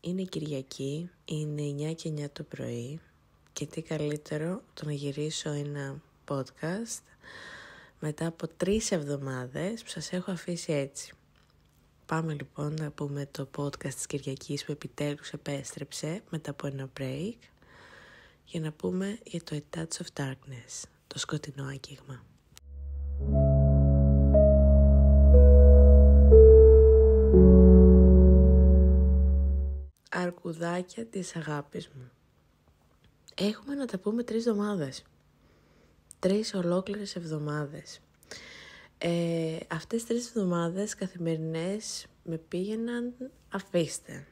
Είναι Κυριακή, είναι 9 και 9 το πρωί και τι καλύτερο το να γυρίσω ένα podcast μετά από 3 εβδομάδες που σας έχω αφήσει έτσι. Πάμε λοιπόν να πούμε το podcast της Κυριακής που επιτέλους επέστρεψε μετά από ένα break για να πούμε για το A Touch of Darkness, το σκοτεινό άγγιγμα. Αρκουδάκια της αγάπης μου. Έχουμε να τα πούμε 3 εβδομάδες. 3 ολόκληρες εβδομάδες. Αυτές 3 εβδομάδες καθημερινές με πήγαιναν αφήστε.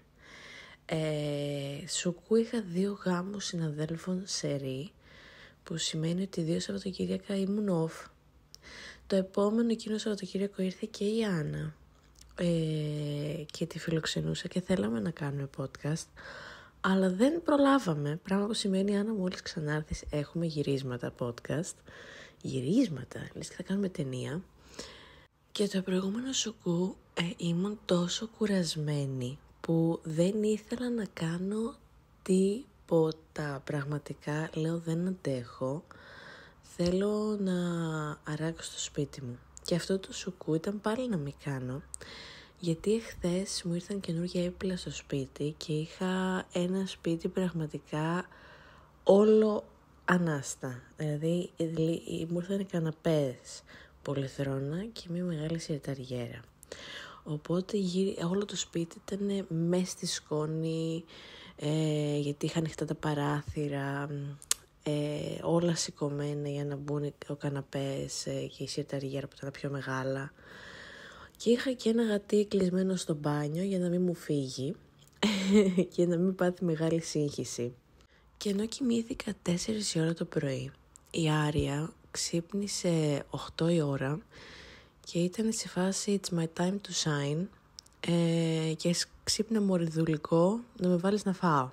Σουκού είχα 2 γάμους συναδέλφων σερί, που σημαίνει ότι 2 Σαββατοκύριακα ήμουν off. Το επόμενο εκείνο Σαββατοκύριακο ήρθε και η Άννα και τη φιλοξενούσα και θέλαμε να κάνουμε podcast, αλλά δεν προλάβαμε, πράγμα που σημαίνει Άννα μόλις ξανάρθεις έχουμε γυρίσματα podcast. Γυρίσματα, λες και θα κάνουμε ταινία. Και το προηγούμενο σουκού ήμουν τόσο κουρασμένη που δεν ήθελα να κάνω τίποτα. Πραγματικά λέω δεν αντέχω. Θέλω να αράξω στο σπίτι μου. Και αυτό το σουκού ήταν πάλι να μην κάνω. Γιατί εχθές μου ήρθαν καινούργια έπιπλα στο σπίτι και είχα ένα σπίτι πραγματικά όλο ανάστα. Δηλαδή μου ήρθαν οι καναπές πολυθρόνα και μια μεγάλη σιρταριέρα. Οπότε όλο το σπίτι ήταν μες στη σκόνη, γιατί είχα ανοιχτά τα παράθυρα, όλα σηκωμένα για να μπουν ο καναπές και η σιρταριέρα που ήταν πιο μεγάλα. Και είχα και ένα γατί κλεισμένο στο μπάνιο για να μην μου φύγει και να μην πάθει μεγάλη σύγχυση. Και ενώ κοιμήθηκα 4 η ώρα το πρωί, η Άρια ξύπνησε 8 η ώρα και ήταν σε φάση It's my time to shine και ξύπνα μωριδουλικό να με βάλεις να φάω.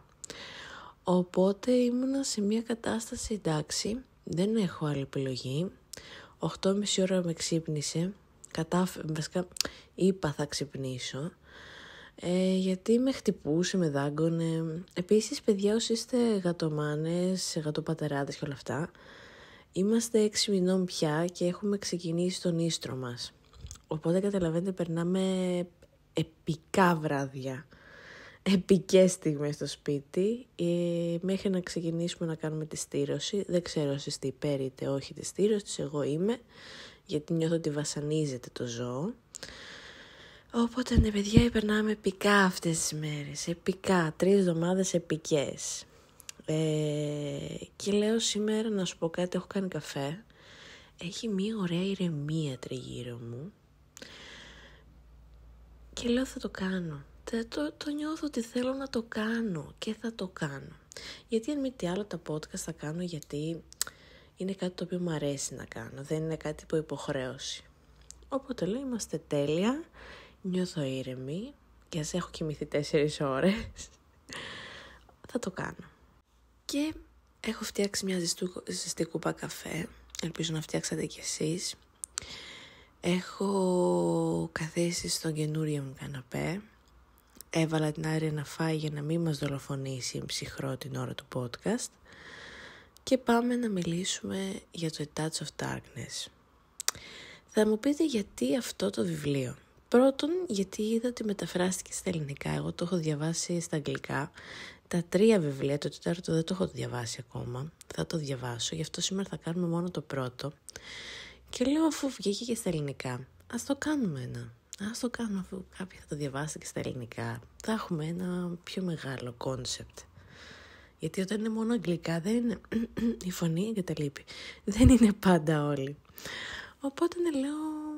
Οπότε ήμουνα σε μια κατάσταση εντάξει, δεν έχω άλλη επιλογή. 8.30 ώρα με ξύπνησε, βασικά είπα θα ξυπνήσω, γιατί με χτυπούσε, με δάγκωνε. Επίσης παιδιά, όσοι είστε γατομάνες, γατοπατεράδες και όλα αυτά, είμαστε 6 μηνών πια και έχουμε ξεκινήσει τον ίστρο μας. Οπότε καταλαβαίνετε, περνάμε επικά βράδια, επικές στιγμές στο σπίτι, μέχρι να ξεκινήσουμε να κάνουμε τη στήρωση. Δεν ξέρω εσείς είστε υπέρ είτε όχι τη στήρωση, εγώ είμαι, γιατί νιώθω ότι βασανίζεται το ζώο. Οπότε ναι παιδιά, περνάμε επικά αυτές τις μέρες, επικά, 3 εβδομάδες επικές. Και λέω σήμερα να σου πω κάτι, έχω κάνει καφέ, έχει μια ωραία ηρεμία τριγύρω μου και λέω θα το κάνω. Το νιώθω ότι θέλω να το κάνω και θα το κάνω. Γιατί αν μη τι άλλο τα podcast θα κάνω γιατί είναι κάτι το οποίο μου αρέσει να κάνω, δεν είναι κάτι που υποχρέωση. Οπότε λέω είμαστε τέλεια, νιώθω ήρεμη και ας έχω κοιμηθεί 4 ώρες, θα το κάνω. Και έχω φτιάξει μια ζεστή κούπα καφέ, ελπίζω να φτιάξατε κι εσείς. Έχω καθίσει στον καινούριο μου καναπέ. Έβαλα την Άρια να φάει για να μην μας δολοφονήσει ψυχρό την ώρα του podcast. Και πάμε να μιλήσουμε για το A Touch of Darkness. Θα μου πείτε γιατί αυτό το βιβλίο. Πρώτον, γιατί είδα ότι μεταφράστηκε στα ελληνικά. Εγώ το έχω διαβάσει στα αγγλικά. Τα 3 βιβλία, το 4ο δεν το έχω διαβάσει ακόμα. Θα το διαβάσω, γι' αυτό σήμερα θα κάνουμε μόνο το πρώτο. Και λέω αφού βγήκε και στα ελληνικά, ας το κάνουμε ένα. Ας το κάνουμε αφού κάποιοι θα το διαβάσετε και στα ελληνικά. Θα έχουμε ένα πιο μεγάλο κόνσεπτ. Γιατί όταν είναι μόνο αγγλικά δεν είναι η φωνή εγκαταλείπει. Δεν είναι πάντα όλοι. Οπότε λέω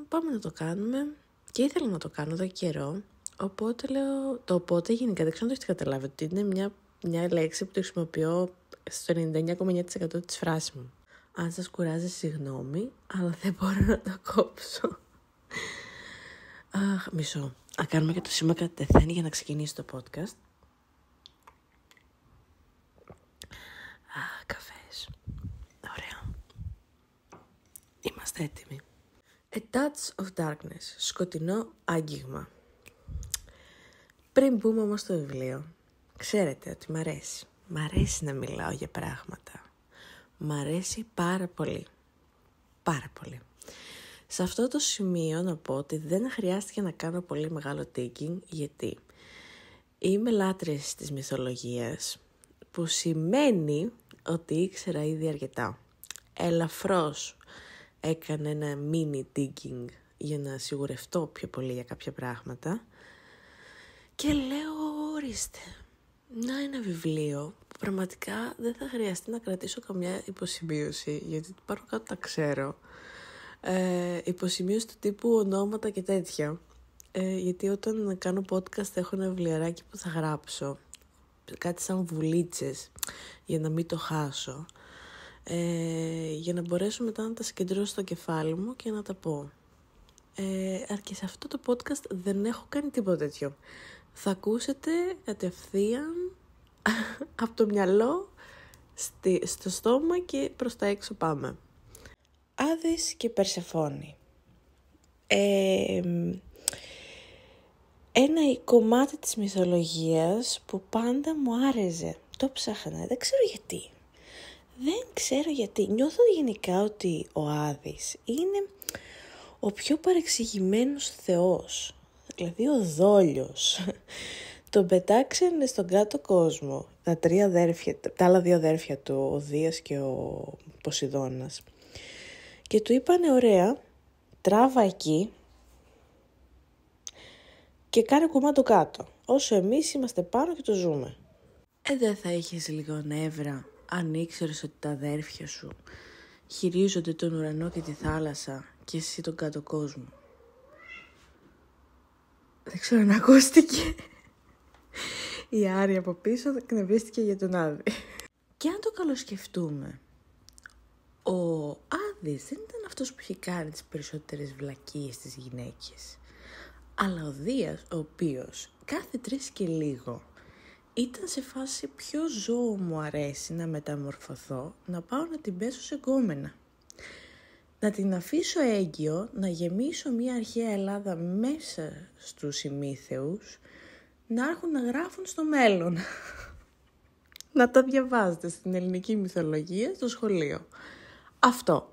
πάμε να το κάνουμε. Και ήθελα να το κάνω εδώ καιρό. Οπότε λέω, το οπότε γενικά δεν ξέρω αν το έχετε καταλάβει, ότι είναι μια λέξη που το χρησιμοποιώ στο 99,9% της φράσης μου. Αν σας κουράζει, συγγνώμη, αλλά δεν μπορώ να το κόψω. Αχ, μισό. Α, κάνουμε και το σήμα κατευθένει για να ξεκινήσει το podcast. Καφές. Ωραία. Είμαστε έτοιμοι. A Touch of Darkness. Σκοτεινό άγγιγμα. Πριν μπούμε όμως στο βιβλίο, Ξέρετε ότι μ' αρέσει. Μ' αρέσει να μιλάω για πράγματα. Μ' αρέσει πάρα πολύ. Πάρα πολύ. Σε αυτό το σημείο να πω ότι δεν χρειάστηκε να κάνω πολύ μεγάλο digging, γιατί είμαι λάτρης της μυθολογίας, που σημαίνει ότι ήξερα ήδη αρκετά. Ελαφρώς έκανα ένα mini digging για να σιγουρευτώ πιο πολύ για κάποια πράγματα και λέω, ορίστε, να ένα βιβλίο που πραγματικά δεν θα χρειαστεί να κρατήσω καμιά υποσημείωση, γιατί πάνω κάτω τα ξέρω. Υποσημείωση του τύπου ονόματα και τέτοια. Γιατί όταν κάνω podcast έχω ένα βιβλιαράκι που θα γράψω. Κάτι σαν βουλίτσες, για να μην το χάσω. Για να μπορέσω μετά να τα συγκεντρώσω στο κεφάλι μου και να τα πω. Και σε αυτό το podcast δεν έχω κάνει τίποτα τέτοιο. Θα ακούσετε κατευθείαν από το μυαλό στο στόμα και προς τα έξω πάμε. Άδης και Περσεφόνη. Ένα κομμάτι της μυθολογίας που πάντα μου άρεσε. Το ψάχνα, δεν ξέρω γιατί. Νιώθω γενικά ότι ο Άδης είναι ο πιο παρεξηγημένος θεός. Δηλαδή ο Δόλιος. Τον πετάξανε στον κάτω κόσμο. Τα άλλα δύο αδέρφια του, ο Δίας και ο Ποσειδώνας. Και του είπανε, ωραία, τράβα εκεί και κάνε κουμάντο κάτω. Όσο εμείς είμαστε πάνω και το ζούμε. Δεν θα είχες λίγο νεύρα αν ήξερες ότι τα αδέρφια σου χειρίζονται τον ουρανό και τη θάλασσα και εσύ τον κάτω κόσμο? Δεν ξέρω αν ακούστηκε. Η Άρη από πίσω εκνευρίστηκε για τον Άδη. Και αν το καλοσκεφτούμε, ο Άδης δεν ήταν αυτός που είχε κάνει τις περισσότερες βλακίες στις γυναίκες. Αλλά ο Δίας, ο οποίος κάθε 3 και λίγο ήταν σε φάση ποιο ζώο μου αρέσει να μεταμορφωθώ, να πάω να την πέσω σε γκόμενα. Να την αφήσω έγκυο, να γεμίσω μια αρχαία Ελλάδα μέσα στους ημίθεους, να έρχουν να γράφουν στο μέλλον. Να τα διαβάζετε στην ελληνική μυθολογία στο σχολείο. Αυτό.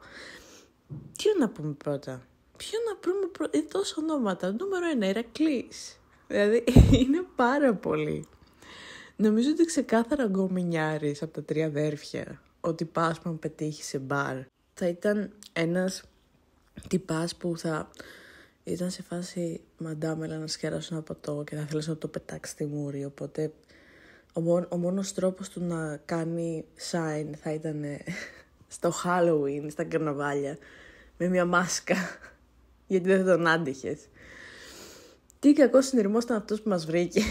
Τι να πούμε πρώτα? Ποιο να πούμε πρώτα? Είναι τόσα ονόματα. Νούμερο 1, Ηρακλής. Δηλαδή είναι πάρα πολύ. Νομίζω ότι ξεκάθαρα γκομινιάρης από τα 3 αδέρφια. Ότι πας που πετύχει σε μπαρ. Θα ήταν ένας τυπάς που θα ήταν σε φάση μαντάμελα να σκεράσω ένα ποτό και θα θέλεις να το πετάξει στη μούρη. Οπότε ο μόνος τρόπος του να κάνει sign θα ήταν στο Halloween, στα καρναβάλια, με μια μάσκα, γιατί δεν θα τον άντυχες. Τι κακός συνειρμός ήταν αυτός που μας βρήκε.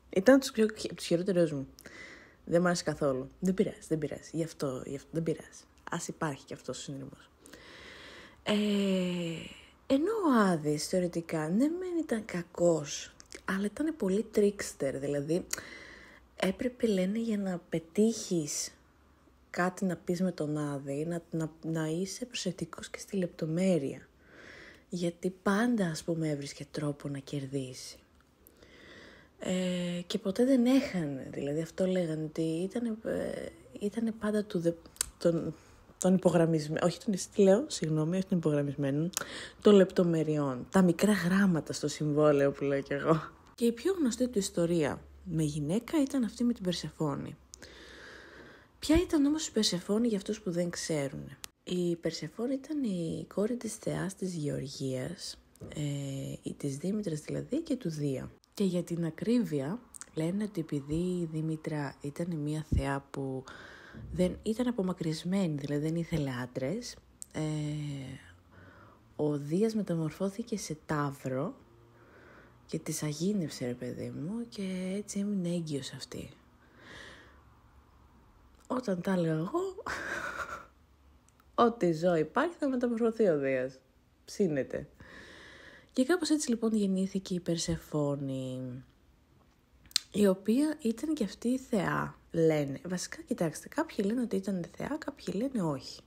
Ήταν τους χειρότερους μου. Δεν μ' άρεσε καθόλου. Δεν πειράζει. Γι' αυτό δεν πειράζει. Ας υπάρχει και αυτός ο συνειρμός. Ενώ ο Άδης θεωρητικά ναι μεν ήταν κακός, αλλά ήταν πολύ trickster. Δηλαδή έπρεπε, λένε, για να πετύχεις κάτι να πεις με τον Άδη, να είσαι προσεκτικός και στη λεπτομέρεια. Γιατί πάντα, ας πούμε, έβρισκε τρόπο να κερδίσει. Και ποτέ δεν έχανε. Δηλαδή αυτό λέγανε, ότι ήταν πάντα τον υπογραμμισμένο, όχι τον υπογραμμισμένο, των λεπτομεριών. Τα μικρά γράμματα στο συμβόλαιο που λέω κι εγώ. Και η πιο γνωστή του ιστορία με γυναίκα ήταν αυτή με την Περσεφόνη. Ποια ήταν όμως η Περσεφόνη για αυτούς που δεν ξέρουν? Η Περσεφόνη ήταν η κόρη της θεάς της Γεωργίας, της Δήμητρας δηλαδή και του Δία. Και για την ακρίβεια λένε ότι επειδή η Δήμητρα ήταν μια θεά που δεν ήταν απομακρυσμένη, δηλαδή δεν ήθελε άντρες, ο Δίας μεταμορφώθηκε σε ταύρο και της αγίνευσε, ρε παιδί μου, και έτσι έμεινε έγκυος αυτή. Όταν τα λέω εγώ, ό,τι ζώο υπάρχει θα μεταμορφωθεί ο Δίας. Ψήνεται. Και κάπως έτσι λοιπόν γεννήθηκε η Περσεφόνη, η οποία ήταν και αυτή η θεά, λένε. Βασικά, κοιτάξτε, κάποιοι λένε ότι ήταν θεά, κάποιοι λένε όχι.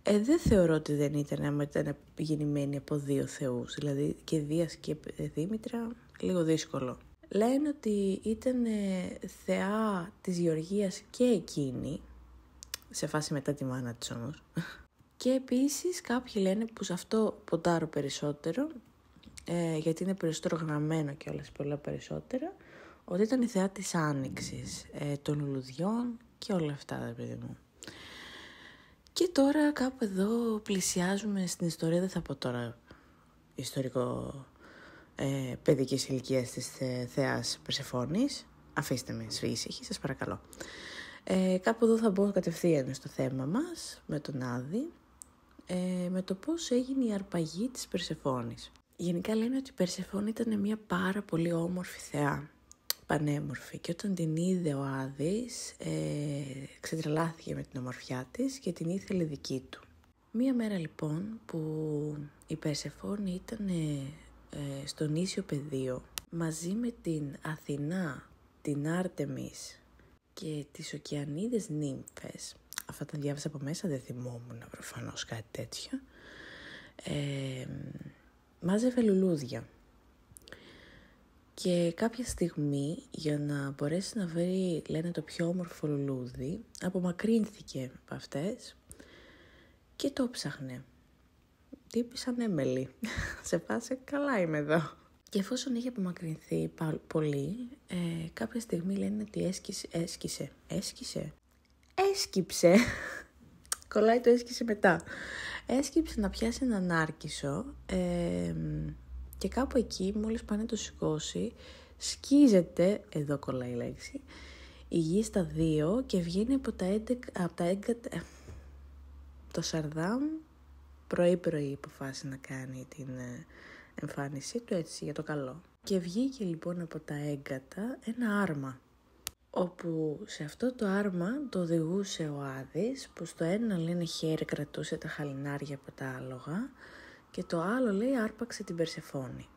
Δεν θεωρώ ότι δεν ήταν, άμα ήταν γεννημένη από 2 θεούς, δηλαδή και Δίας και Δήμητρα, λίγο δύσκολο. Λένε ότι ήταν θεά της Γεωργίας και εκείνη, σε φάση μετά τη μάνα της όμως. Και επίσης κάποιοι λένε που σε αυτό ποντάρω περισσότερο, γιατί είναι περισσότερο γραμμένο και όλες πολλά περισσότερα, ότι ήταν η θεά της Άνοιξης, των λουλουδιών και όλα αυτά, παιδί μου. Και τώρα κάπου εδώ πλησιάζουμε στην ιστορία, δεν θα πω τώρα ιστορικό παιδικής ηλικίας της θεάς Περσεφόνης. Αφήστε με ήσυχη, σας παρακαλώ. Κάπου εδώ θα μπω κατευθείαν στο θέμα μας, με τον Άδη, με το πώς έγινε η αρπαγή της Περσεφόνης. Γενικά λένε ότι η Περσεφόνη ήταν μια πάρα πολύ όμορφη θεά, πανέμορφη, και όταν την είδε ο Άδης ξετρελάθηκε με την ομορφιά της και την ήθελε δική του. Μία μέρα λοιπόν που η Περσεφόνη ήταν στο νήσιο Πεδίο μαζί με την Αθηνά, την Άρτεμις και τις Οκεανίδες νύμφες, αυτά τα διάβασα από μέσα, δεν θυμόμουν προφανώς κάτι τέτοιο, μάζευε λουλούδια. Και κάποια στιγμή, για να μπορέσει να βρει, λένε, το πιο όμορφο λουλούδι, απομακρύνθηκε από αυτές και το ψάχνε. Τύπη σαν έμελη. Σε φάση, καλά είμαι εδώ. Και εφόσον είχε απομακρυνθεί πολύ, κάποια στιγμή λένε ότι έσκυψε. Κολλάει το έσκυσε μετά. Έσκυψε να πιάσει έναν άρκισο και κάπου εκεί, μόλις πάνε το σηκώσει, σκίζεται, εδώ κολλάει η λέξη, η γη στα δύο και βγαίνει από τα έγκατα. Το Σαρδάμ πρωί-πρωί αποφάσισε να κάνει την εμφάνισή του, έτσι, για το καλό. Και βγήκε λοιπόν από τα έγκατα ένα άρμα, όπου σε αυτό το άρμα το οδηγούσε ο Άδης, που στο ένα, λένε, χέρι κρατούσε τα χαλινάρια από τα άλογα και το άλλο, λέει, άρπαξε την Περσεφόνη.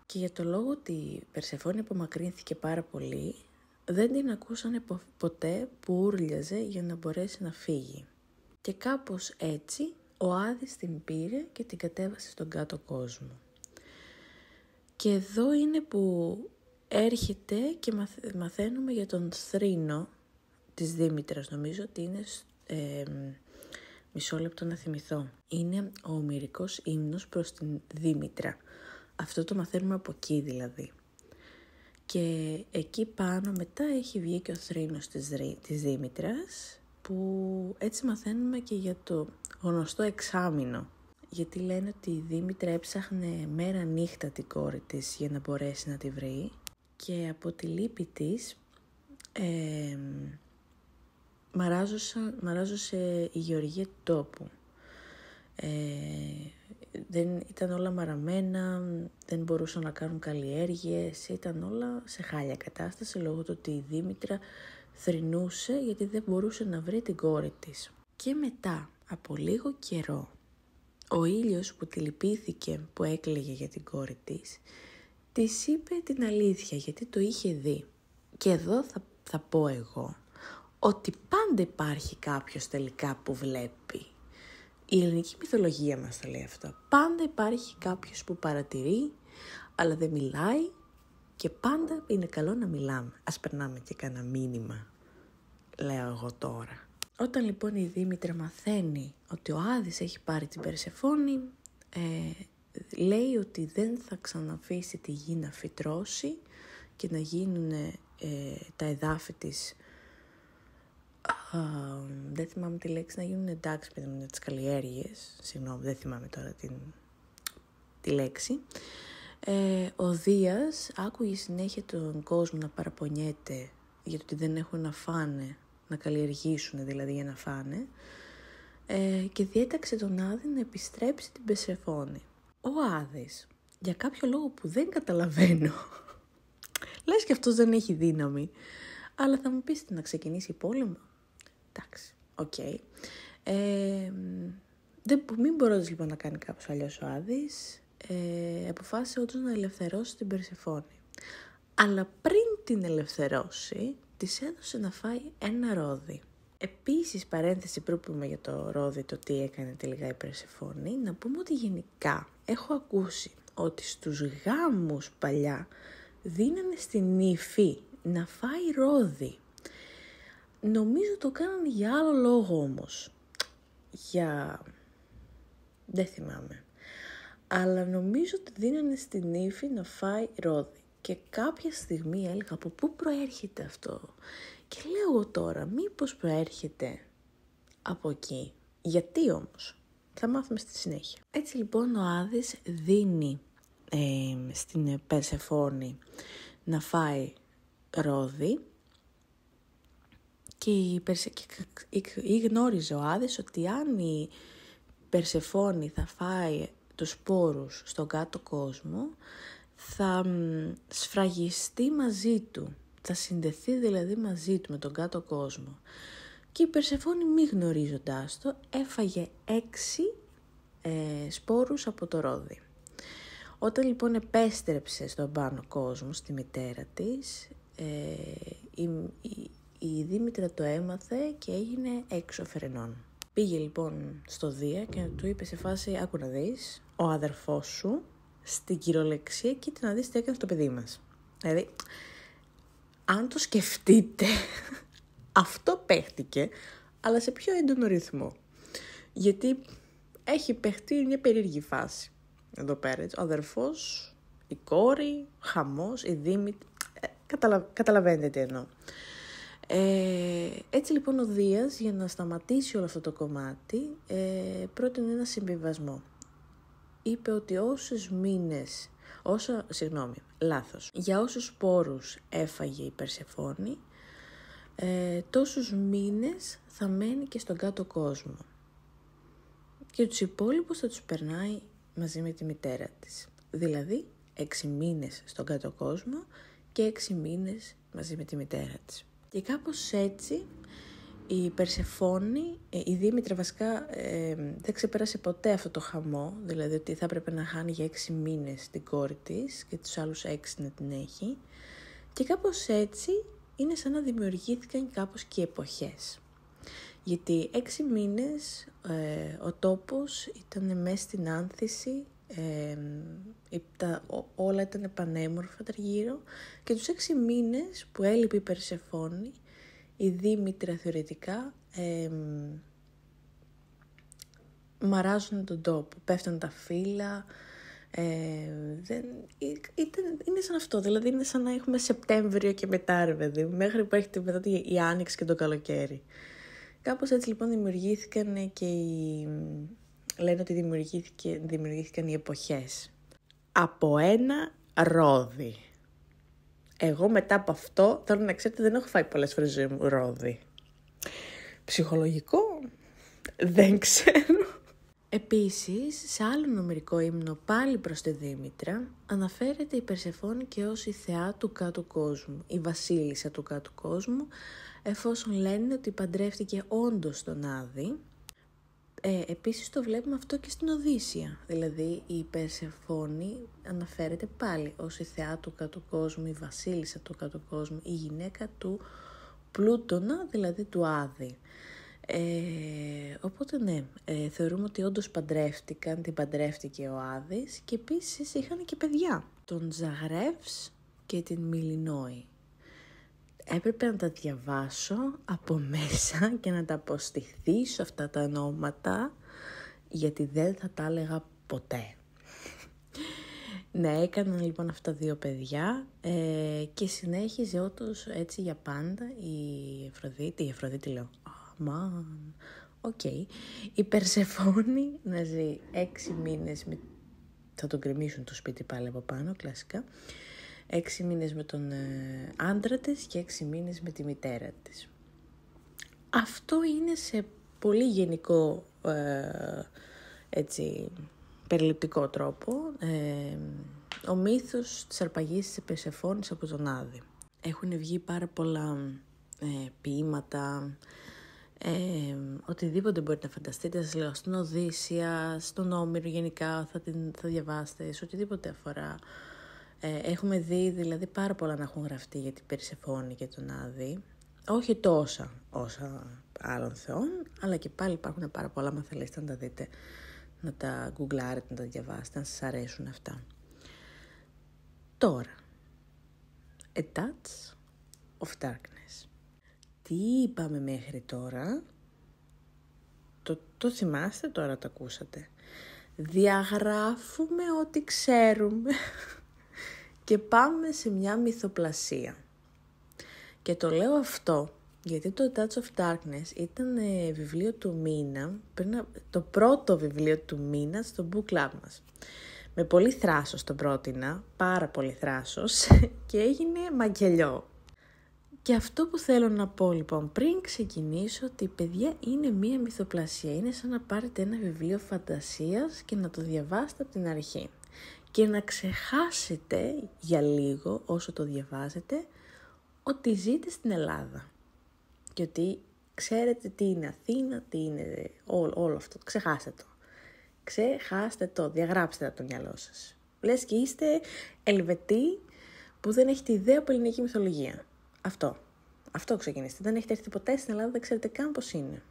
Και για το λόγο ότι η Περσεφόνη απομακρύνθηκε πάρα πολύ, δεν την ακούσανε ποτέ που ούρλιαζε για να μπορέσει να φύγει. Και κάπως έτσι ο Άδης την πήρε και την κατέβασε στον κάτω κόσμο. Και εδώ είναι που έρχεται και μαθαίνουμε για τον θρήνο της Δήμητρας. Νομίζω ότι είναι, μισό λεπτό να θυμηθώ, είναι ο ομηρικός ύμνος προς την Δήμητρα. Αυτό το μαθαίνουμε από εκεί δηλαδή. Και εκεί πάνω μετά έχει βγει και ο θρήνος της Δήμητρας, που έτσι μαθαίνουμε και για το γνωστό εξάμηνο. Γιατί λένε ότι η Δήμητρα έψαχνε μέρα νύχτα την κόρη της για να μπορέσει να τη βρει, και από τη λύπη της μαράζωσε η γεωργία του τόπου. Δεν ήταν όλα μαραμένα, δεν μπορούσαν να κάνουν καλλιέργειες, ήταν όλα σε χάλια κατάσταση λόγω του ότι η Δήμητρα θρηνούσε γιατί δεν μπορούσε να βρει την κόρη της. Και μετά από λίγο καιρό, ο ήλιος που τη λυπήθηκε που έκλαιγε για την κόρη της είπε την αλήθεια, γιατί το είχε δει. Και εδώ θα πω εγώ ότι πάντα υπάρχει κάποιος τελικά που βλέπει. Η ελληνική μυθολογία μας το λέει αυτό. Πάντα υπάρχει κάποιος που παρατηρεί, αλλά δεν μιλάει, και πάντα είναι καλό να μιλάμε. Ας περνάμε και κανένα μήνυμα, λέω εγώ τώρα. Όταν λοιπόν η Δήμητρα μαθαίνει ότι ο Άδης έχει πάρει την Περσεφόνη, λέει ότι δεν θα ξαναφήσει τη γη να φυτρώσει και να γίνουν τα εδάφη της, δεν θυμάμαι τη λέξη, να γίνουν εντάξει με τις καλλιέργειες, συγγνώμη, δεν θυμάμαι τώρα τη λέξη. Ο Δίας άκουγε συνέχεια τον κόσμο να παραπονιέται για το ότι δεν έχουν να φάνε, να καλλιεργήσουν δηλαδή για να φάνε, και διέταξε τον Άδη να επιστρέψει την Περσεφόνη. Ο Άδης, για κάποιο λόγο που δεν καταλαβαίνω, λες και αυτός δεν έχει δύναμη, αλλά θα μου πεις να ξεκινήσει πόλεμο. Εντάξει, οκ. Μην μπορώντας λοιπόν να κάνει κάπως αλλιώς ο Άδης, αποφάσισε όντως να ελευθερώσει την Περσεφόνη. Αλλά πριν την ελευθερώσει, της έδωσε να φάει ένα ρόδι. Επίσης, παρένθεση πριν πούμε για το ρόδι, το τι έκανε τελικά η Περσεφόνη, να πούμε ότι γενικά έχω ακούσει ότι στους γάμους παλιά δίνανε στην Ύφη να φάει ρόδι. Νομίζω το κάνανε για άλλο λόγο όμως. Δεν θυμάμαι. Αλλά νομίζω ότι δίνανε στην Ύφη να φάει ρόδι. Και κάποια στιγμή έλεγα από πού προέρχεται αυτό. Και λέω εγώ τώρα, μήπως προέρχεται από εκεί. Γιατί όμως. Θα μάθουμε στη συνέχεια. Έτσι λοιπόν ο Άδης δίνει στην Περσεφόνη να φάει ρόδι και γνώριζε ο Άδης ότι αν η Περσεφόνη θα φάει τους σπόρους στον κάτω κόσμο, θα σφραγιστεί μαζί του, θα συνδεθεί δηλαδή μαζί του με τον κάτω κόσμο. Και η Περσεφόνη, μη γνωρίζοντάς το, έφαγε 6 σπόρους από το ρόδι. Όταν λοιπόν επέστρεψε στον πάνω κόσμο, στη μητέρα της, η Δήμητρα το έμαθε και έγινε έξω φρενών. Πήγε λοιπόν στο Δία και του είπε σε φάση, άκου να δεις, ο αδερφός σου στην κυριολεξία, κοίτα να δεις τι έκανε στο παιδί μας. Δηλαδή, αν το σκεφτείτε, αυτό παίχτηκε, αλλά σε πιο έντονο ρυθμό. Γιατί έχει παιχτεί μια περίεργη φάση. Εδώ πέρα, έτσι. Ο αδερφός, η κόρη, χαμός, η Δήμητρα, καταλαβαίνετε τι εννοώ. Έτσι λοιπόν ο Δίας, για να σταματήσει όλο αυτό το κομμάτι, πρότεινε ένα συμβιβασμό. Είπε ότι για όσους σπόρους έφαγε η Περσεφόνη, τόσους μήνες θα μένει και στον κάτω κόσμο. Και τους υπόλοιπους θα τους περνάει μαζί με τη μητέρα της. Δηλαδή 6 μήνες στον κάτω κόσμο και 6 μήνες μαζί με τη μητέρα της. Και κάπως έτσι η Περσεφόνη, η Δήμητρα βασικά δεν ξεπέρασε ποτέ αυτό το χαμό, δηλαδή ότι θα έπρεπε να χάνει για 6 μήνες την κόρη της και τους άλλους 6 να την έχει. Και κάπως έτσι είναι σαν να δημιουργήθηκαν κάπως και εποχές. Γιατί 6 μήνες ο τόπος ήταν μέσα στην άνθηση, όλα ήταν πανέμορφα τριγύρω και τους 6 μήνες που έλειπε η Περσεφόνη, η Δήμητρα θεωρητικά μαράζουν τον τόπο, πέφτουν τα φύλλα, είναι σαν αυτό, δηλαδή είναι σαν να έχουμε Σεπτέμβριο και μετά, ρε παιδί, μέχρι που έχετε μετά η Άνοιξη και το καλοκαίρι. Κάπως έτσι λοιπόν δημιουργήθηκαν και λένε ότι δημιουργήθηκαν οι εποχές. Από ένα ρόδι. Εγώ μετά από αυτό θέλω να ξέρετε δεν έχω φάει πολλές φορές ρόδι. Ψυχολογικό δεν ξέρω. Επίσης, σε άλλο νομερικό ύμνο πάλι προς τη Δήμητρα αναφέρεται η Περσεφόνη και ως η θεά του κάτω κόσμου, η βασίλισσα του κάτω κόσμου, εφόσον λένε ότι παντρεύτηκε όντως τον Άδη. Επίσης το βλέπουμε αυτό και στην Οδύσσεια, δηλαδή η Περσεφόνη αναφέρεται πάλι ως η θεά του κάτω κόσμου, η βασίλισσα του κάτω κόσμου, η γυναίκα του Πλούτονα, δηλαδή του Άδη. Οπότε ναι, θεωρούμε ότι όντως την παντρεύτηκε ο Άδης και επίσης είχαν και παιδιά, τον Ζαγρεύς και την Μιλινόη. Έπρεπε να τα διαβάσω από μέσα και να τα αποστηθήσω αυτά τα ονόματα, γιατί δεν θα τα έλεγα ποτέ. Ναι, έκαναν λοιπόν αυτά 2 παιδιά και συνέχιζε όντως έτσι για πάντα η Αφροδίτη λέω. Η Περσεφόνη να ζει 6 μήνες, θα τον κρεμίσουν το σπίτι πάλι από πάνω, κλασικά, 6 μήνες με τον άντρα της και 6 μήνες με τη μητέρα της. Αυτό είναι σε πολύ γενικό, έτσι, περιληπτικό τρόπο, ο μύθος της αρπαγής της Περσεφόνης από τον Άδη. Έχουν βγει πάρα πολλά ποίηματα, οτιδήποτε μπορείτε να φανταστείτε, σας λέω, στην Οδύσσεια, στον Όμηρο γενικά θα διαβάσετε, σε οτιδήποτε αφορά. Έχουμε δει δηλαδή πάρα πολλά να έχουν γραφτεί για την Περσεφόνη και τον Άδη, όχι τόσα όσα άλλων θεών, αλλά και πάλι υπάρχουν πάρα πολλά, αν θέλετε να τα δείτε, να τα γκουγκλάρετε, να τα διαβάσετε, αν σας αρέσουν αυτά. Τώρα, A Touch of Darkness. Τι είπαμε μέχρι τώρα? Το θυμάστε τώρα, το ακούσατε. Διαγράφουμε ό,τι ξέρουμε και πάμε σε μια μυθοπλασία. Και το λέω αυτό γιατί το Touch of Darkness ήταν βιβλίο του μήνα, το πρώτο βιβλίο του μήνα στο book club μας. Με πολύ θράσος το πρότεινα, πάρα πολύ θράσος και έγινε μαγγελιό. Και αυτό που θέλω να πω λοιπόν πριν ξεκινήσω, ότι παιδιά είναι μία μυθοπλασία. Είναι σαν να πάρετε ένα βιβλίο φαντασίας και να το διαβάσετε από την αρχή. Και να ξεχάσετε για λίγο όσο το διαβάζετε ότι ζείτε στην Ελλάδα. Και ότι ξέρετε τι είναι Αθήνα, τι είναι όλο αυτό. Ξεχάστε το. Ξεχάστε το, διαγράψτε από το μυαλό σας. Λες και είστε Ελβετοί που δεν έχετε ιδέα από ελληνική μυθολογία. Αυτό ξεκινήστε. Δεν έχετε έρθει ποτέ στην Ελλάδα, δεν ξέρετε καν πώς είναι.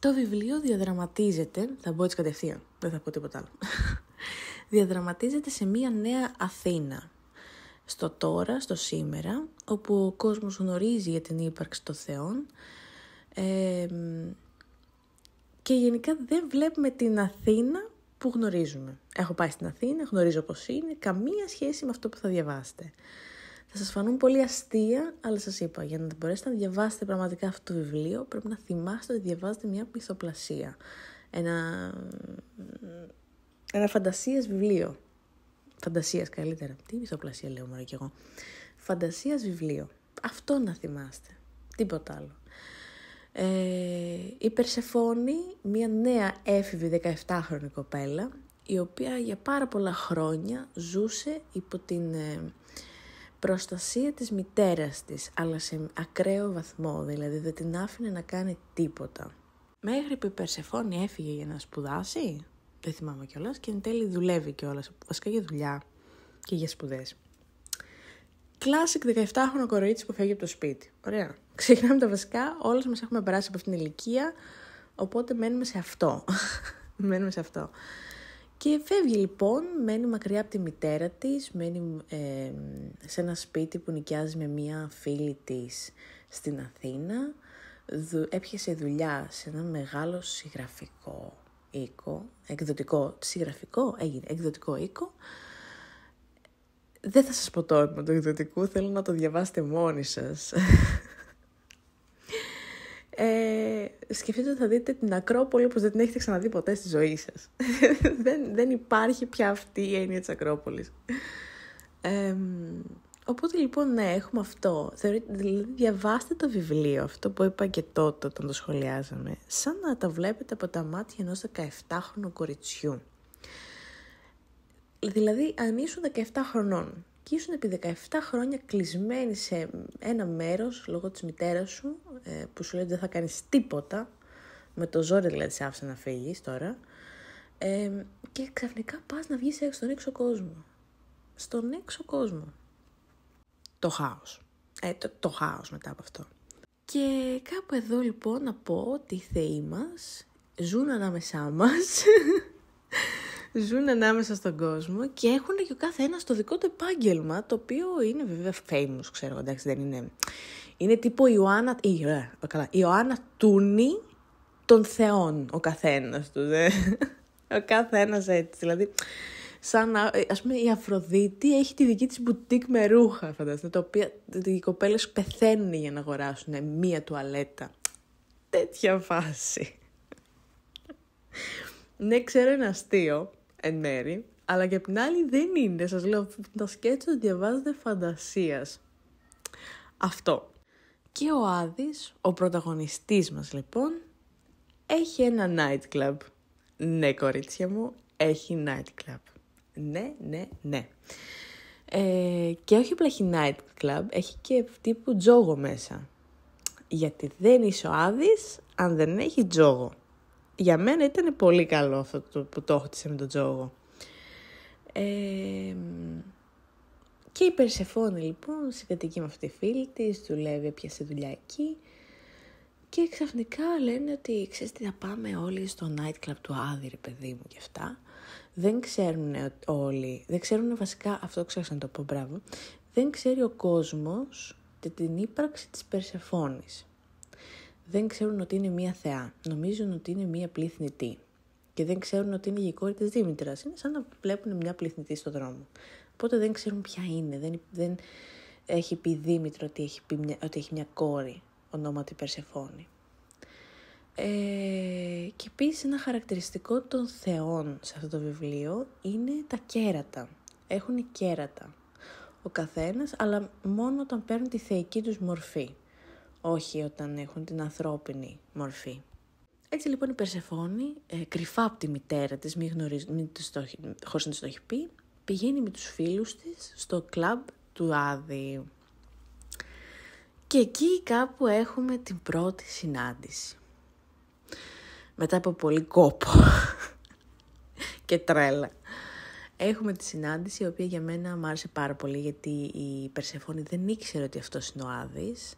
Το βιβλίο διαδραματίζεται, θα μπω έτσι κατευθείαν, δεν θα πω τίποτα άλλο. Διαδραματίζεται σε μια νέα Αθήνα. Στο τώρα, στο σήμερα, όπου ο κόσμος γνωρίζει για την ύπαρξη των θεών και γενικά δεν βλέπουμε την Αθήνα που γνωρίζουμε. Έχω πάει στην Αθήνα, γνωρίζω πώς είναι, καμία σχέση με αυτό που θα διαβάσετε. Θα σας φανούν πολύ αστεία, αλλά σας είπα, για να μπορέσετε να διαβάσετε πραγματικά αυτό το βιβλίο, πρέπει να θυμάστε ότι διαβάζετε μια μυθοπλασία. Ένα φαντασίας βιβλίο. Φαντασίας καλύτερα. Τι μυθοπλασία λέω μόνο κι εγώ. Φαντασίας βιβλίο. Αυτό να θυμάστε. Τίποτα άλλο. Η Περσεφόνη, μια νέα έφηβη 17χρονη κοπέλα, η οποία για πάρα πολλά χρόνια ζούσε υπό την προστασία της μητέρας της, αλλά σε ακραίο βαθμό, δηλαδή δεν την άφηνε να κάνει τίποτα. Μέχρι που η Περσεφόνη έφυγε για να σπουδάσει, δεν θυμάμαι κιόλας, και εν τέλει δουλεύει κιόλας, βασικά για δουλειά και για σπουδές. Κλάσικ 17χρονο κορίτσι που φεύγει από το σπίτι. Ωραία. Ξεκινάμε τα βασικά, όλες μας έχουμε περάσει από αυτήν την ηλικία, οπότε μένουμε σε αυτό. Και φεύγει λοιπόν, μένει μακριά από τη μητέρα της, μένει σε ένα σπίτι που νοικιάζει με μία φίλη της στην Αθήνα. Έπιασε δουλειά σε ένα μεγάλο συγγραφικό οίκο, εκδοτικό οίκο. Δεν θα σας πω το όνομα του εκδοτικού, θέλω να το διαβάσετε μόνοι σας. Σκεφτείτε ότι θα δείτε την Ακρόπολη όπως δεν την έχετε ξαναδεί ποτέ στη ζωή σας. δεν υπάρχει πια αυτή η έννοια της Ακρόπολης. Οπότε λοιπόν ναι, έχουμε αυτό. Δηλαδή διαβάστε το βιβλίο, αυτό που είπα και τότε όταν το σχολιάζαμε, σαν να τα βλέπετε από τα μάτια ενός 17χρονου κοριτσιού. Δηλαδή αν ήσουν 17 χρονών και ήσουν επί 17 χρόνια κλεισμένη σε ένα μέρος λόγω της μητέρας σου, που σου λέει ότι δεν θα κάνεις τίποτα, με το ζόρι δηλαδή σε άφησε να φύγεις τώρα, και ξαφνικά πας να βγεις έξω στον έξω κόσμο. Στον έξω κόσμο. Το χάος. Το χάος μετά από αυτό. Και κάπου εδώ λοιπόν να πω ότι οι θεοί μας ζουν ανάμεσά μας, ζουν ανάμεσα στον κόσμο και έχουν και ο καθένας το δικό του επάγγελμα, το οποίο είναι βέβαια famous, ξέρω, εντάξει, δεν είναι. Είναι τύπο Ιωάννα Τούνη των θεών, ο καθένας του, ο καθένας έτσι, δηλαδή. Σαν, ας πούμε, η Αφροδίτη έχει τη δική της μπουτίκ με ρούχα, φαντάζεστε, τα οποία οι κοπέλες πεθαίνουν για να αγοράσουν μία τουαλέτα. Τέτοια φάση. Ναι, ξέρω, είναι αστείο εν μέρη, αλλά και απ' την άλλη δεν είναι. Σας λέω, τα σκέτσο διαβάζετε φαντασίας. Αυτό. Και ο Άδης, ο πρωταγωνιστής μας λοιπόν, έχει ένα night club. Ναι, κορίτσια μου, έχει night club. Ναι. Και όχι απλά έχει night club, έχει και τύπου τζόγο μέσα. Γιατί δεν είσαι ο Άδης αν δεν έχει τζόγο. Για μένα ήταν πολύ καλό αυτό που το έχτισε με τον τζόγο. Και η Περσεφόνη λοιπόν συγκατοικεί με αυτή τη φίλη της, δουλεύει, έπιασε δουλειά εκεί. Και ξαφνικά λένε ότι ξέρεις τι, θα πάμε όλοι στο night club του Άδη, ρε παιδί μου, και αυτά. Δεν ξέρουν όλοι, δεν ξέρουν βασικά, αυτό ξέχασα να το πω, μπράβο. δεν ξέρει ο κόσμος την ύπαρξη της Περσεφόνης. Δεν ξέρουν ότι είναι μία θεά. Νομίζουν ότι είναι μία πληθνητή. Και δεν ξέρουν ότι είναι η κόρη της Δήμητρας. Είναι σαν να βλέπουν μια πληθνητή στον δρόμο. Οπότε δεν ξέρουν ποια είναι. Δεν έχει πει Δήμητρο ότι έχει μια κόρη ονόματι Περσεφόνη. Και επίσης ένα χαρακτηριστικό των θεών σε αυτό το βιβλίο είναι τα κέρατα. Έχουν κέρατα ο καθένας, αλλά μόνο όταν παίρνουν τη θεϊκή τους μορφή. Όχι όταν έχουν την ανθρώπινη μορφή. Έτσι λοιπόν η Περσεφόνη, κρυφά από τη μητέρα της, χωρίς να της το έχει πει, πηγαίνει με τους φίλους της στο κλαμπ του Άδη. Και εκεί κάπου έχουμε την πρώτη συνάντηση. Μετά από πολύ κόπο και τρέλα. Έχουμε τη συνάντηση, η οποία για μένα μου άρεσε πάρα πολύ, γιατί η Περσεφόνη δεν ήξερε ότι αυτός είναι ο Άδης.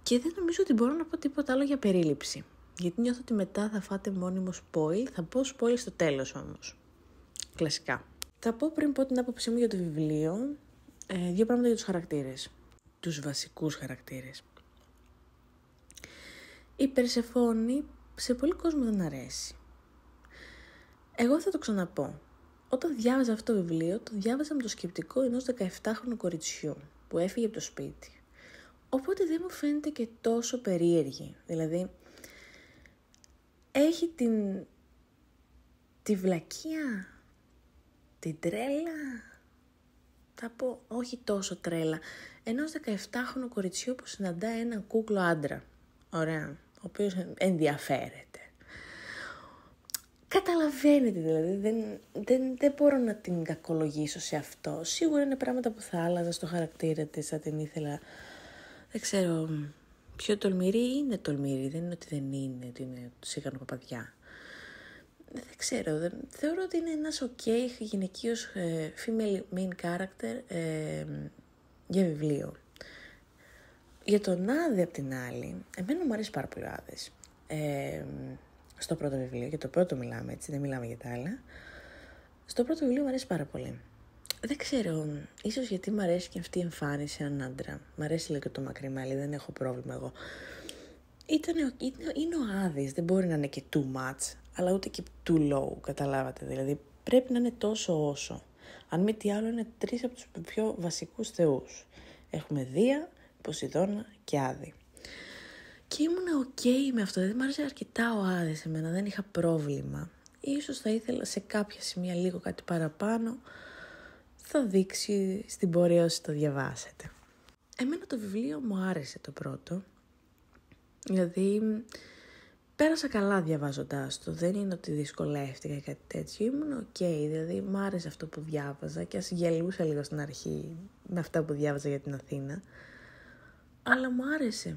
Και δεν νομίζω ότι μπορώ να πω τίποτα άλλο για περίληψη. Γιατί νιώθω ότι μετά θα φάτε μόνιμο spoil. Θα πω spoil στο τέλος όμως. Κλασικά. Θα πω πριν πω την άποψή μου για το βιβλίο, 2 πράγματα για τους χαρακτήρες. Τους βασικούς χαρακτήρες. Η Περσεφόνη σε πολύ κόσμο δεν αρέσει. Εγώ θα το ξαναπώ. Όταν διάβαζα αυτό το βιβλίο, το διάβαζα με το σκεπτικό ενός 17χρονου κοριτσιού που έφυγε από το σπίτι. Οπότε δεν μου φαίνεται και τόσο περίεργη. Δηλαδή, έχει τη βλακεία, την τρέλα, θα πω όχι τόσο τρέλα, ενός 17χρονου κοριτσιού που συναντά έναν κούκλο άντρα. Ωραία, ο οποίος ενδιαφέρεται. Καταλαβαίνετε δηλαδή, δεν μπορώ να την κακολογήσω σε αυτό. Σίγουρα είναι πράγματα που θα άλλαζα στο χαρακτήρα της, θα την ήθελα, δεν ξέρω, πιο τολμηρή. Είναι τολμηρή, δεν είναι ότι δεν είναι, ότι είναι σίγανο παπαδιά. Δεν ξέρω, θεωρώ ότι είναι ένας γυναικείος female main character για βιβλίο. Για τον Άδη απ' την άλλη, εμένα μου αρέσει πάρα πολύ ο Άδης. Στο πρώτο βιβλίο, για το πρώτο μιλάμε έτσι, δεν μιλάμε για τα άλλα. Στο πρώτο βιβλίο μου αρέσει πάρα πολύ. Δεν ξέρω, ίσως γιατί μου αρέσει και αυτή η εμφάνιση σε έναν άντρα. Μ' αρέσει λίγο και το μακρύ μαλλί, δεν έχω πρόβλημα εγώ. Είναι ο Άδης, δεν μπορεί να είναι και too much, αλλά ούτε και too low, καταλάβατε. Δηλαδή πρέπει να είναι τόσο όσο. Αν μη τι άλλο, είναι 3 από τους πιο βασικούς θεούς. Έχουμε Δία, Ποσειδώνα και Άδη. Και ήμουν με αυτό, δεν μ' άρεσε αρκετά ο Άδης εμένα, δεν είχα πρόβλημα. Ίσως θα ήθελα σε κάποια σημεία λίγο κάτι παραπάνω, θα δείξει στην πορεία όσοι το διαβάσετε. Εμένα το βιβλίο μου άρεσε το πρώτο, δηλαδή πέρασα καλά διαβάζοντάς το, δεν είναι ότι δυσκολεύτηκα ή κάτι τέτοιο, ήμουν δηλαδή μου άρεσε αυτό που διάβαζα και ας γελούσα λίγο στην αρχή με αυτά που διάβαζα για την Αθήνα, αλλά μου άρεσε.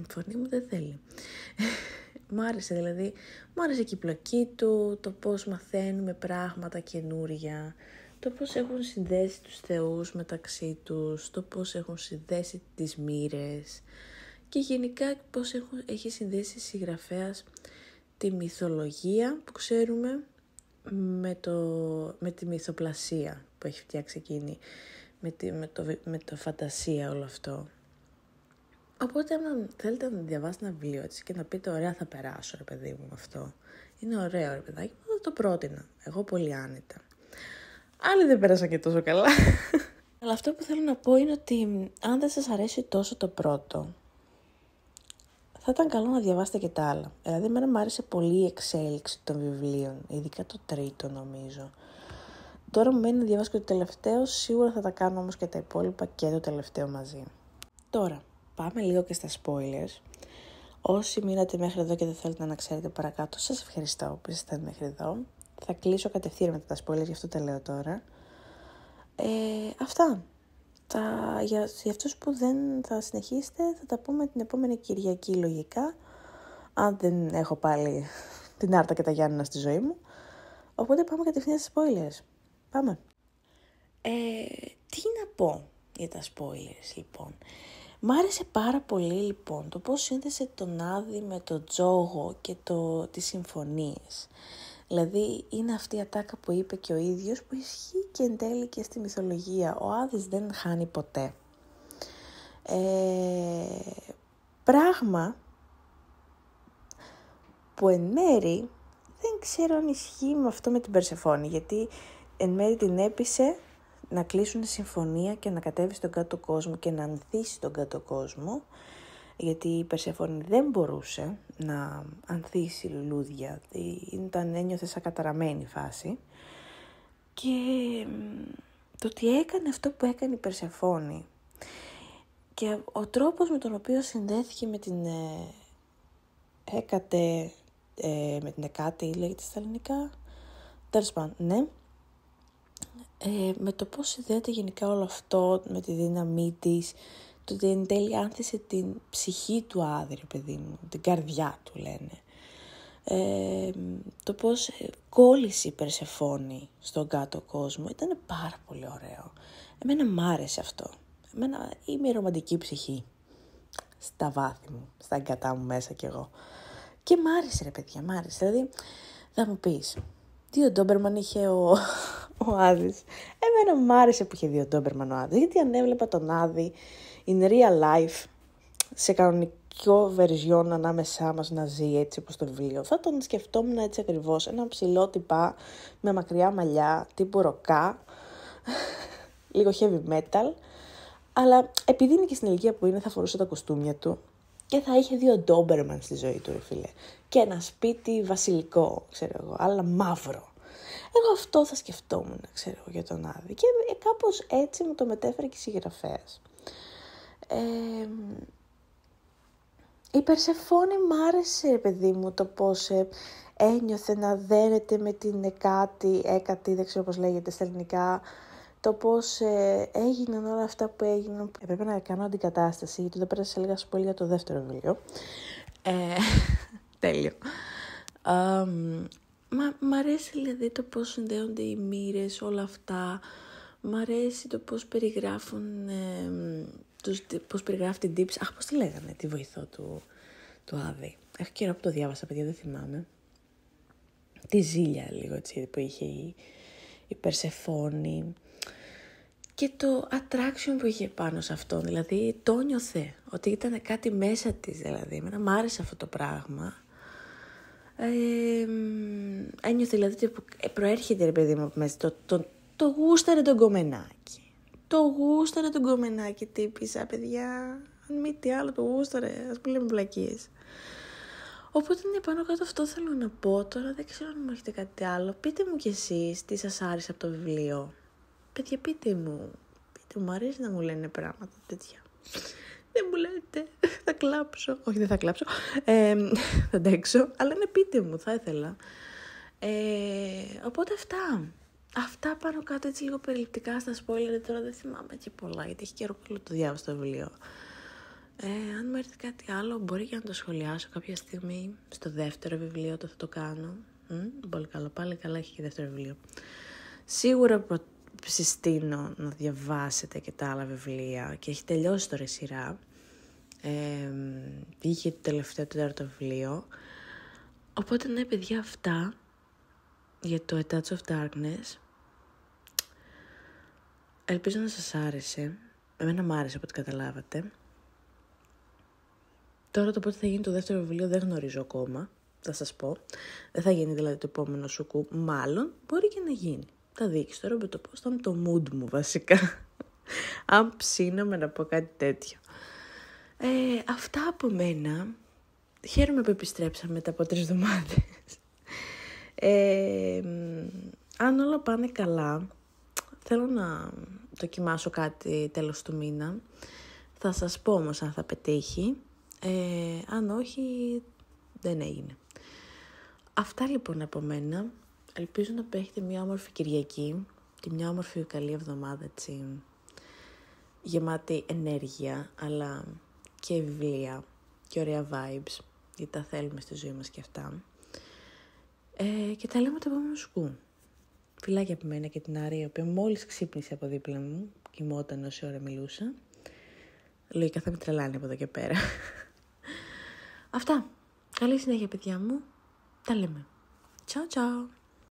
Φωνή μου δεν θέλει. Μου άρεσε δηλαδή, μου άρεσε και η πλοκή του, το πώς μαθαίνουμε πράγματα καινούρια, το πώς έχουν συνδέσει τους θεούς μεταξύ τους, το πώς έχουν συνδέσει τις μοίρες και γενικά πώς έχει συνδέσει συγγραφέας τη μυθολογία που ξέρουμε με τη μυθοπλασία που έχει φτιάξει εκείνη, με το φαντασία όλο αυτό. Οπότε, αν θέλετε να διαβάσετε ένα βιβλίο έτσι και να πείτε ωραία θα περάσω ρε παιδί μου αυτό, είναι ωραίο ρε παιδάκι, θα το πρότεινα, εγώ πολύ άνετα. Άλλοι δεν πέρασαν και τόσο καλά. Αλλά αυτό που θέλω να πω είναι ότι αν δεν σας αρέσει τόσο το πρώτο, θα ήταν καλό να διαβάσετε και τα άλλα. Δηλαδή, εμένα μου άρεσε πολύ η εξέλιξη των βιβλίων, ειδικά το τρίτο νομίζω. Τώρα μου μένει να διαβάσω και το τελευταίο, σίγουρα θα τα κάνω όμως και τα υπόλοιπα και το τελευταίο μαζί. Τώρα, πάμε λίγο και στα spoilers. Όσοι μείνατε μέχρι εδώ και δεν θέλετε να ξέρετε παρακάτω, σας ευχαριστώ που ήσασταν μέχρι εδώ. Θα κλείσω κατευθείαν μετά τα spoilers, γι' αυτό τα λέω τώρα. Αυτά. Για αυτούς που δεν θα συνεχίσετε, θα τα πούμε την επόμενη Κυριακή λογικά. Αν δεν έχω πάλι την Άρτα και τα Γιάννενα στη ζωή μου. Οπότε πάμε κατευθείαν στα spoilers. Πάμε. Τι να πω για τα spoilers λοιπόν. Μ' άρεσε πάρα πολύ λοιπόν το πώς σύνδεσε τον Άδη με τον Τζόγο και τις συμφωνίες. Δηλαδή είναι αυτή η ατάκα που είπε και ο ίδιος που ισχύει και εν τέλει και στη μυθολογία. Ο Άδης δεν χάνει ποτέ. Πράγμα που εν μέρη δεν ξέρω αν ισχύει με αυτό με την Περσεφόνη, γιατί εν μέρη την έπεισε να κλείσουν συμφωνία και να κατέβει στον κάτω κόσμο και να ανθίσει τον κάτω κόσμο, γιατί η Περσεφόνη δεν μπορούσε να ανθίσει λουλούδια, ένιωθε σαν καταραμένη φάση. Και το ότι έκανε αυτό που έκανε η Περσεφόνη και ο τρόπος με τον οποίο συνδέθηκε με την Έκατε, με την Εκάτη λέγεται στα ελληνικά, τέλος πάντων, ναι. Με το πώς συνδέεται γενικά όλο αυτό, με τη δύναμή της, το ότι εν τέλει άνθησε την ψυχή του Άδη, παιδί μου, την καρδιά του λένε. Το πώς κόλλησε η Περσεφόνη στον κάτω κόσμο ήταν πάρα πολύ ωραίο. Εμένα μ' άρεσε αυτό. Εμένα είμαι η ρομαντική ψυχή στα βάθη μου, στα εγκατά μου μέσα κι εγώ. Και μ' άρεσε ρε παιδιά, μ' άρεσε. Δηλαδή θα μου πεις, 2 Ντόμπερμαν είχε ο Άδης. Εμένα μ' άρεσε που είχε 2 Ντόμπερμαν ο Άδης, γιατί αν έβλεπα τον Άδη in real life, σε κανονικό version ανάμεσά μας να ζει έτσι όπως το βιβλίο, θα τον σκεφτόμουν έτσι ακριβώς, ένα ψηλό τυπά με μακριά μαλλιά, τύπου ροκά, λίγο heavy metal, αλλά επειδή είναι και στην ηλικία που είναι θα φορούσε τα κοστούμια του και θα είχε 2 Ντόμπερμαν στη ζωή του ρε φίλε, και ένα σπίτι βασιλικό, ξέρω εγώ, αλλά μαύρο. Εγώ αυτό θα σκεφτόμουν, ξέρω εγώ, για τον Άδη, και κάπως έτσι μου το μετέφερε και η συγγραφέας. Η Περσεφόνη μ' άρεσε, παιδί μου, το πώς ένιωθε να δένεται με την Έκατη, δεν ξέρω πώς λέγεται στα ελληνικά, το πώς έγιναν όλα αυτά που έγιναν. Έπρεπε να κάνω αντικατάσταση, γιατί εδώ πέρα σας έλεγα πολύ για το δεύτερο βιβλίο. Τέλειο. Μ' αρέσει δηλαδή το πώς συνδέονται οι μοίρες, όλα αυτά. Μ' αρέσει το πώς περιγράφουν, πώς περιγράφει την τύψη. Αχ, πώς τη λέγανε, τη βοηθό του Άδη. Έχω καιρό που το διάβασα, παιδιά, δεν θυμάμαι. Τη Ζήλια λίγο έτσι που είχε η Περσεφόνη. Και το attraction που είχε πάνω σε αυτόν, δηλαδή το νιώθε, ότι ήταν κάτι μέσα της, δηλαδή. Εμένα μ' άρεσε αυτό το πράγμα. Ένιωθε δηλαδή ότι προέρχεται ρε παιδί μου από μέσα, το γούσταρε τον κομμενάκι. Το γούσταρε τον κομμενάκι, τύπησα, παιδιά. Αν μη τι άλλο το γούσταρε, ας πούμε λέμε βλακίες. Οπότε είναι πάνω κάτω αυτό θέλω να πω. Τώρα δεν ξέρω αν μου έχετε κάτι άλλο. Πείτε μου κι εσείς τι σας άρεσε από το βιβλίο. Παιδιά, πείτε μου. Μου αρέσει να μου λένε πράγματα τέτοια. Δεν μου λέτε, θα κλάψω. Όχι, δεν θα κλάψω. Θα αντέξω, αλλά ναι, πείτε μου, θα ήθελα. Οπότε αυτά πάνω κάτω έτσι λίγο περιληπτικά στα spoiler. Τώρα δεν θυμάμαι και πολλά, γιατί έχει καιρό που το διάβασα το βιβλίο. Αν μου έρθει κάτι άλλο, μπορεί και να το σχολιάσω κάποια στιγμή. Στο δεύτερο βιβλίο θα το κάνω. Πολύ καλό, πάλι καλά, έχει και δεύτερο βιβλίο. Σίγουρα συστήνω να διαβάσετε και τα άλλα βιβλία, και έχει τελειώσει τώρα η σειρά. Είχε το τελευταίο τέταρτο βιβλίο. Οπότε ναι, παιδιά, αυτά για το A Touch of Darkness. Ελπίζω να σας άρεσε. Εμένα μου άρεσε, από ό,τι καταλάβατε. Τώρα το πότε θα γίνει το δεύτερο βιβλίο δεν γνωρίζω ακόμα, θα σας πω. Δεν θα γίνει δηλαδή το επόμενο σουκού, μάλλον μπορεί και να γίνει. Θα δείξει τώρα με το πώς θα είναι το mood μου βασικά. Αν ψήνομαι να πω κάτι τέτοιο. Αυτά από μένα. Χαίρομαι που επιστρέψαμε μετά από 3 εβδομάδες. Αν όλα πάνε καλά, θέλω να δοκιμάσω κάτι τέλος του μήνα. Θα σας πω όμως αν θα πετύχει. Αν όχι, δεν έγινε. Αυτά λοιπόν από μένα. Ελπίζω να έχετε μια όμορφη Κυριακή και μια όμορφη καλή εβδομάδα, έτσι, γεμάτη ενέργεια, αλλά και βιβλία και ωραία vibes, γιατί τα θέλουμε στη ζωή μας και αυτά. Και τα λέμε το επόμενο σκου. Φιλάκια από μένα και την Άρη, η οποία μόλις ξύπνησε από δίπλα μου, κοιμόταν όση ώρα μιλούσα. Λογικά θα με τρελάνει από εδώ και πέρα. Αυτά. Καλή συνέχεια, παιδιά μου. Τα λέμε. Ciao, ciao.